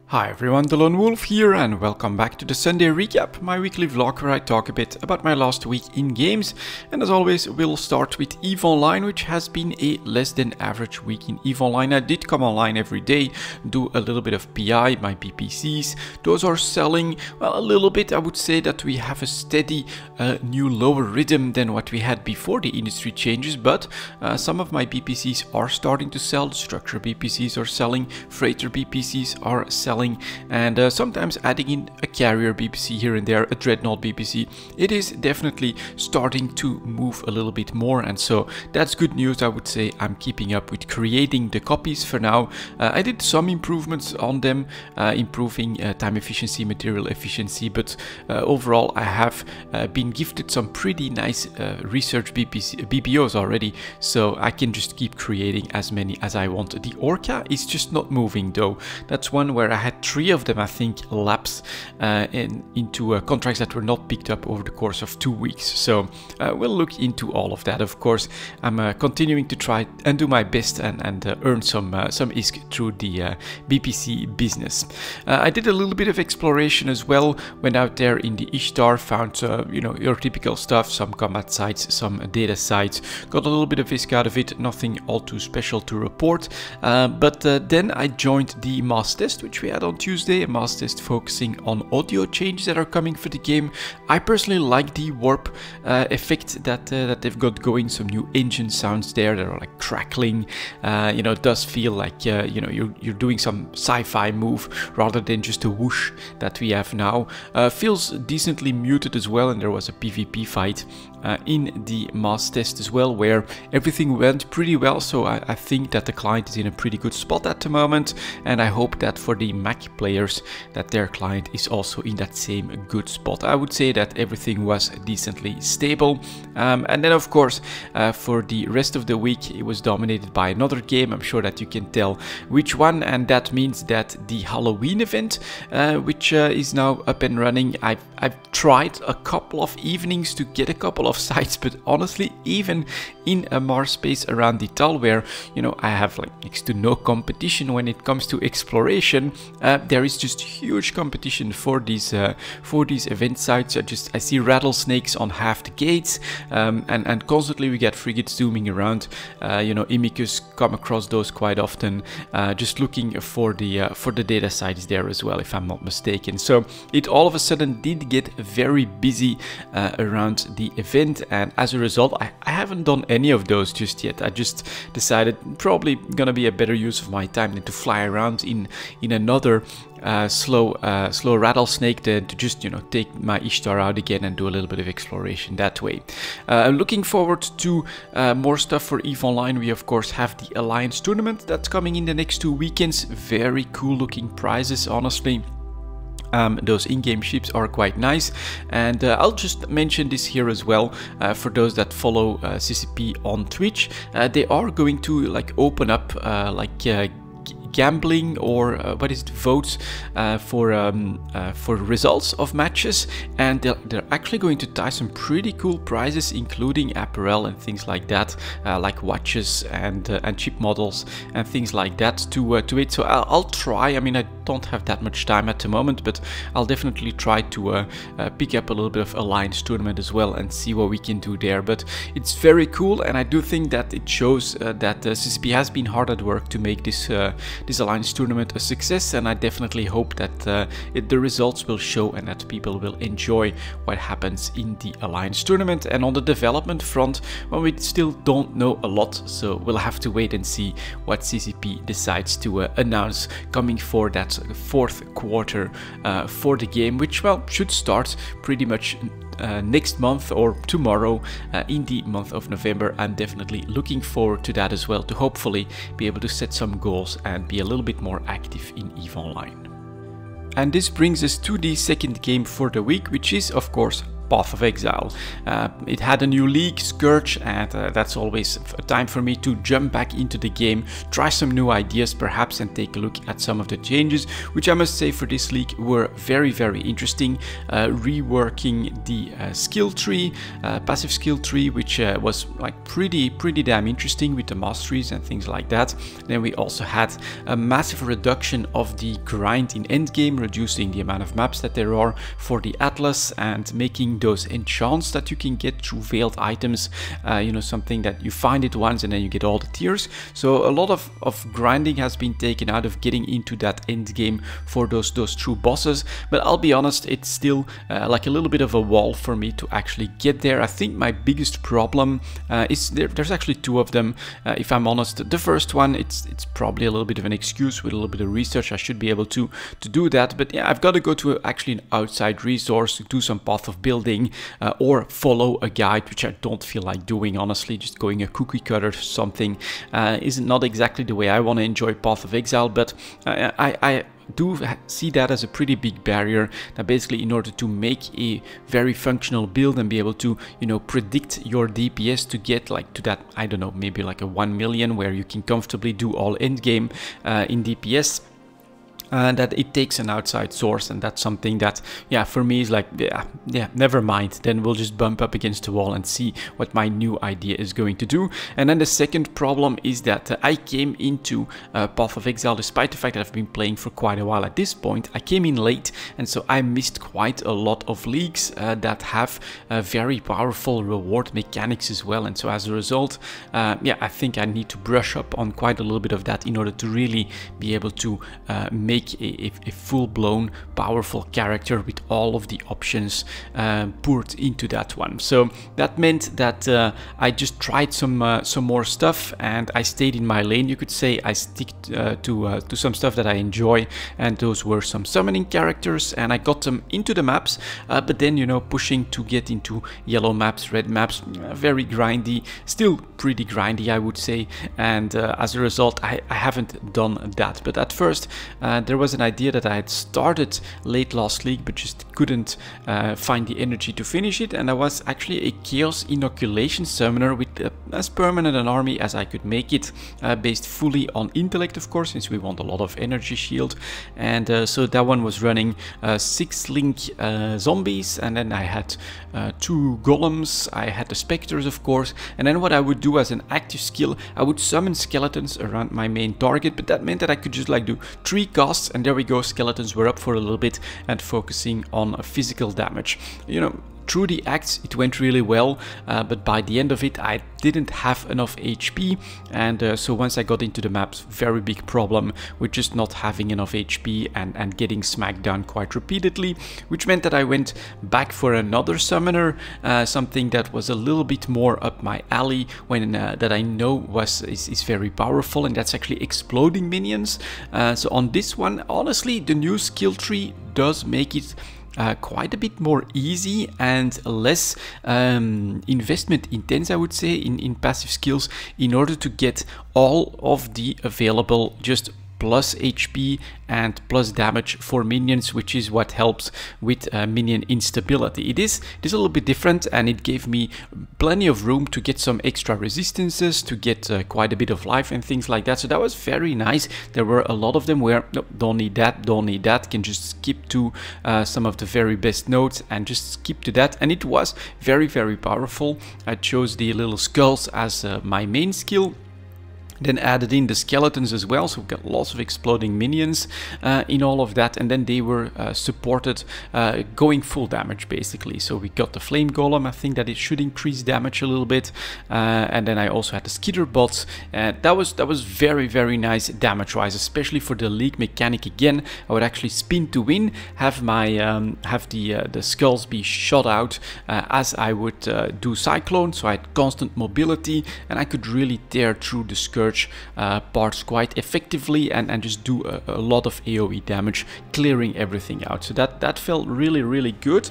Hi everyone, delonewolf here and welcome back to the Sunday Recap, my weekly vlog where I talk a bit about my last week in games. And as always, we'll start with EVE Online, which has been a less than average week in EVE Online. I did come online every day, do a little bit of PI, my BPCs. Those are selling, well, a little bit. I would say that we have a steady new lower rhythm than what we had before the industry changes, but some of my BPCs are starting to sell. The structure BPCs are selling, freighter BPCs are selling, and sometimes adding in a carrier BPC here and there, a dreadnought BPC. It is definitely starting to move a little bit more, and so that's good news. I would say I'm keeping up with creating the copies for now. I did some improvements on them, improving time efficiency, material efficiency, but overall I have been gifted some pretty nice research BPOs already, so I can just keep creating as many as I want. The Orca is just not moving though. That's one where I had 3 of them, I think, lapse into contracts that were not picked up over the course of 2 weeks. So we'll look into all of that. Of course, I'm continuing to try and do my best and earn some ISK through the BPC business. I did a little bit of exploration as well. Went out there in the Ishtar, found you know, your typical stuff, some combat sites, some data sites. Got a little bit of ISK out of it, nothing all too special to report. But then I joined the mass test, which we had on Tuesday, a mass test focusing on audio changes that are coming for the game. I personally like the warp effect that they've got going, some new engine sounds there that are like crackling. You know, it does feel like you know, you're doing some sci-fi move rather than just a whoosh that we have now. Feels decently muted as well, and there was a PvP fight in the mass test as well, where everything went pretty well. So I think that the client is in a pretty good spot at the moment, and I hope that for the Mac players that their client is also in that same good spot. I would say that everything was decently stable, and then of course for the rest of the week it was dominated by another game. I'm sure that you can tell which one, and that means that the Halloween event, which is now up and running. I've tried a couple of evenings to get a couple of sites, but honestly, even in a Mars space around the Tal, where, you know, I have like next to no competition when it comes to exploration, there is just huge competition for these event sites. I see rattlesnakes on half the gates, and constantly we get frigates zooming around. You know, Imicus come across those quite often, just looking for the data sites there as well, if I'm not mistaken. So it all of a sudden did get very busy around the event, and as a result I haven't done any of those just yet. I just decided probably gonna be a better use of my time than to fly around in another slow rattlesnake than to just, you know, take my Ishtar out again and do a little bit of exploration that way. I'm looking forward to more stuff for EVE Online. We of course have the Alliance tournament that's coming in the next 2 weekends. Very cool looking prizes, honestly. Those in-game ships are quite nice, and I'll just mention this here as well for those that follow CCP on Twitch. They are going to like open up gambling or what is it, votes for results of matches, and they're actually going to tie some pretty cool prizes, including apparel and things like that, like watches and chip models and things like that to it. So I'll try. I mean, I don't have that much time at the moment, but I'll definitely try to pick up a little bit of Alliance tournament as well and see what we can do there. But it's very cool, and I do think that it shows that CCP has been hard at work to make this Alliance tournament a success, and I definitely hope that the results will show and that people will enjoy what happens in the Alliance tournament. And on the development front, well, we still don't know a lot, so we'll have to wait and see what CCP decides to announce coming for that 4th quarter for the game, which, well, should start pretty much next month or tomorrow in the month of November. I'm definitely looking forward to that as well, to hopefully be able to set some goals and be a little bit more active in EVE Online. And this brings us to the second game for the week, which is of course Path of Exile. It had a new league, Scourge, and that's always a time for me to jump back into the game, try some new ideas perhaps, and take a look at some of the changes, which I must say for this league were very, very interesting. Reworking the skill tree, passive skill tree, which was like pretty damn interesting with the masteries and things like that. Then we also had a massive reduction of the grind in endgame, reducing the amount of maps that there are for the Atlas and making those enchants that you can get through veiled items, you know, something that you find it once and then you get all the tiers. So a lot of grinding has been taken out of getting into that end game for those true bosses, but I'll be honest, it's still like a little bit of a wall for me to actually get there. I think my biggest problem is there's actually two of them. If I'm honest, the first one, it's probably a little bit of an excuse. With a little bit of research I should be able to do that, but yeah, I've got to go to actually an outside resource to do some path of building or follow a guide, which I don't feel like doing, honestly. Just going a cookie cutter something is not exactly the way I want to enjoy Path of Exile, but I do see that as a pretty big barrier, that basically in order to make a very functional build and be able to, you know, predict your DPS to get like to that, I don't know, maybe like a 1 million where you can comfortably do all end game in DPS, that it takes an outside source, and that's something that, yeah, for me is like, yeah, never mind, then we'll just bump up against the wall and see what my new idea is going to do. And then the second problem is that I came into Path of Exile, despite the fact that I've been playing for quite a while at this point, I came in late, and so I missed quite a lot of leagues that have very powerful reward mechanics as well. And so as a result, yeah, I think I need to brush up on quite a little bit of that in order to really be able to make a full-blown powerful character with all of the options poured into that one. So that meant that I just tried some more stuff, and I stayed in my lane, you could say. I stick to some stuff that I enjoy, and those were some summoning characters, and I got them into the maps, but then, you know, pushing to get into yellow maps, red maps, very grindy, still pretty grindy, I would say. And as a result, I haven't done that. But at first there was an idea that I had started late last league, but just couldn't find the energy to finish it, and I was actually a Chaos Inoculation Summoner with as permanent an army as I could make it, based fully on intellect, of course, since we want a lot of energy shield. And so that one was running 6 link zombies, and then I had 2 golems, I had the specters, of course, and then what I would do as an active skill, I would summon skeletons around my main target, but that meant that I could just like do 3 casts, and there we go, skeletons were up for a little bit and focusing on physical damage. You know, through the acts it went really well, but by the end of it I didn't have enough HP, and so once I got into the maps, very big problem with just not having enough HP and getting smacked down quite repeatedly, which meant that I went back for another summoner, something that was a little bit more up my alley, when that I know is very powerful, and that's actually exploding minions. So on this one, honestly, the new skill tree does make it quite a bit more easy and less investment intense, I would say, in passive skills, in order to get all of the available just plus HP and plus damage for minions, which is what helps with minion instability. It is a little bit different, and it gave me plenty of room to get some extra resistances, to get quite a bit of life and things like that. So that was very nice. There were a lot of them where, no, don't need that, can just skip to some of the very best nodes and just skip to that, and it was very, very powerful. I chose the little skulls as my main skill, then added in the skeletons as well, so we got lots of exploding minions in all of that, and then they were supported going full damage basically. So we got the flame golem, I think that it should increase damage a little bit, and then I also had the skitter bots. That was very, very nice damage wise, especially for the league mechanic. Again, I would actually spin to win, have my have the skulls be shot out as I would do cyclone, so I had constant mobility, and I could really tear through the Scourge parts quite effectively and just do a lot of AoE damage, clearing everything out. So that felt really, really good.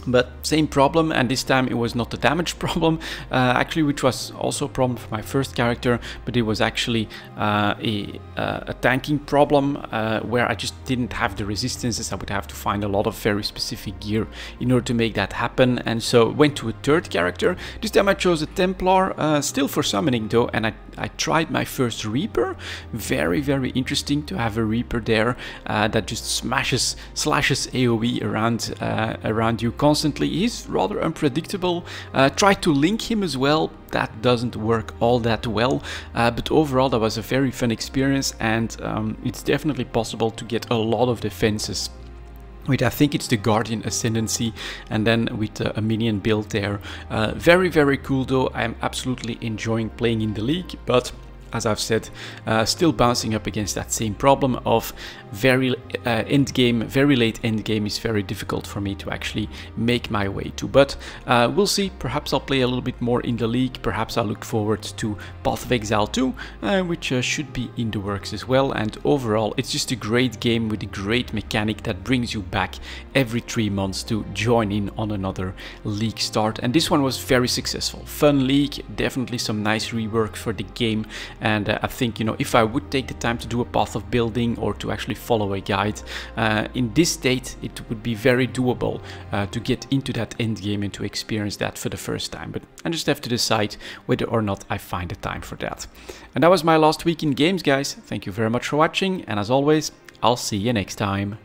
But same problem, and this time it was not the damage problem, actually, which was also a problem for my first character, but it was actually a tanking problem where I just didn't have the resistances. I would have to find a lot of very specific gear in order to make that happen, and so went to a third character. This time I chose a Templar, still for summoning though, and I tried my first Reaper. Very, very interesting to have a Reaper there that just slashes AoE around you constantly. He's rather unpredictable. Tried to link him as well. That doesn't work all that well, but overall that was a very fun experience, and it's definitely possible to get a lot of defenses with, I think it's the Guardian Ascendancy, and then with a minion build there. Very, very cool though. I'm absolutely enjoying playing in the league, but as I've said, still bouncing up against that same problem of very late end game is very difficult for me to actually make my way to. But we'll see. Perhaps I'll play a little bit more in the league. Perhaps I'll look forward to Path of Exile 2, which should be in the works as well. And overall, it's just a great game with a great mechanic that brings you back every 3 months to join in on another league start. And this one was very successful. Fun league, definitely some nice rework for the game. And I think, you know, if I would take the time to do a path of building or to actually follow a guide, in this state it would be very doable to get into that end game and to experience that for the first time. But I just have to decide whether or not I find the time for that. And that was my last week in games, guys. Thank you very much for watching, and as always, I'll see you next time.